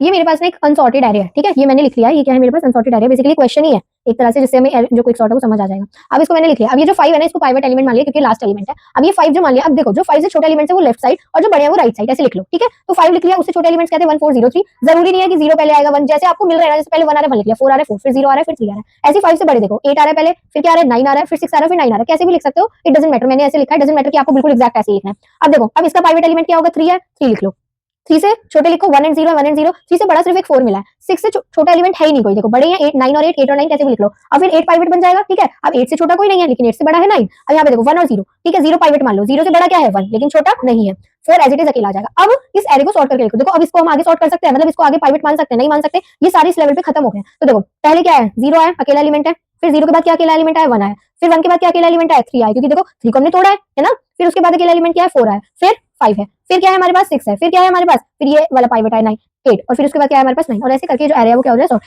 ये मेरे पास ना एक अनसॉर्टेड एरे है, ठीक है, ये मैंने लिख लिया है। ये क्या है मेरे पास? Unsorted array. बेसिकली क्वेश्चन ही है एक तरह से, जिससे हमें जो क्विक सॉर्ट है वो समझ आ जाएगा। अब इसको मैंने लिख लिया। अब ये जो 5 है ना, इसको पाइवट एलिमेंट मान लिया क्योंकि लास्ट एलिमेंट है। अब ये 5 जो मान लिया, अब देखो जो 5 से छोटा एलिमेंट है वो लेफ्ट साइड और जो बड़े हैं वो राइट साइड, ऐसे लिख लो, ठीक है। तो 5 लिख लिया, उससे छोटे एलिमेंट्स कहते हैं 1 4 0 3। जरूरी नहीं है कि 0 पहले आएगा 1, जैसे आपको मिल रहा है ना, जैसे पहले 1 आ रहा है 1 लिख लिया, 4 आ रहा है 4, फिर 0 आ रहा है, फिर 3 आ रहा है। ऐसे 5 से बड़े देखो 8 आ रहा है पहले, फिर क्या आ रहा है 9 आ रहा है, फिर 6 आ रहा है, फिर 9 आ रहा है, कैसे भी लिख सकते हो, इट डजंट मैटर। मैंने ऐसे लिखा है, डजंट मैटर कि आपको बिल्कुल एग्जैक्ट ऐसे ही लिखना है। अब देखो, अब इसका पाइवट एलिमेंट क्या होगा? 3 है, 3 लिख लो। 3 से छोटे लिखो 1 एंड 0 है, 1 एंड 0। 3 से बड़ा सिर्फ एक 4 मिला है। 6 से छोटा एलिमेंट है ही नहीं कोई, देखो बड़े हैं 8 9 और 8, 8 और 9 कैसे भी लिख लो। अब फिर 8 पाइवट बन जाएगा, ठीक है। अब 8 से छोटा कोई नहीं है, लेकिन 8 से बड़ा है 9। अब यहाँ पे देखो 1 और 0, ठीक है, 0 पाइवट मान लो, 0 से बड़ा क्या है 1, लेकिन छोटा नहीं है। 4 एज इट इज अकेला आ जाएगा। अब इस एरे को सॉर्ट करके लिखो। देखो अब इसको हम आगे सॉर्ट कर सकते हैं, मतलब इसको आगे पाइवट मान सकते हैं, नहीं मान सकते, ये सारी इस लेवल पे खत्म हो गए। तो देखो पहले क्या है, 0 है, अकेला एलिमेंट है। फिर 0 के बाद क्या अकेला एलिमेंट आया? 1 आया। फिर 1 के बाद क्या अकेला एलिमेंट आया? 3 आया, क्योंकि देखो 3 को हमने तोड़ा है ना। फिर उसके बाद अकेला एलिमेंट क्या है? 4 आया। फिर 5 है। फिर क्या है हमारे पास? 6 है। फिर क्या है हमारे पास? फिर ये वाला पाइवट आया 9 8, और फिर उसके बाद क्या है हमारे पास 9, और ऐसे करके जो एरे है वो क्या हो जाए सॉर्ट।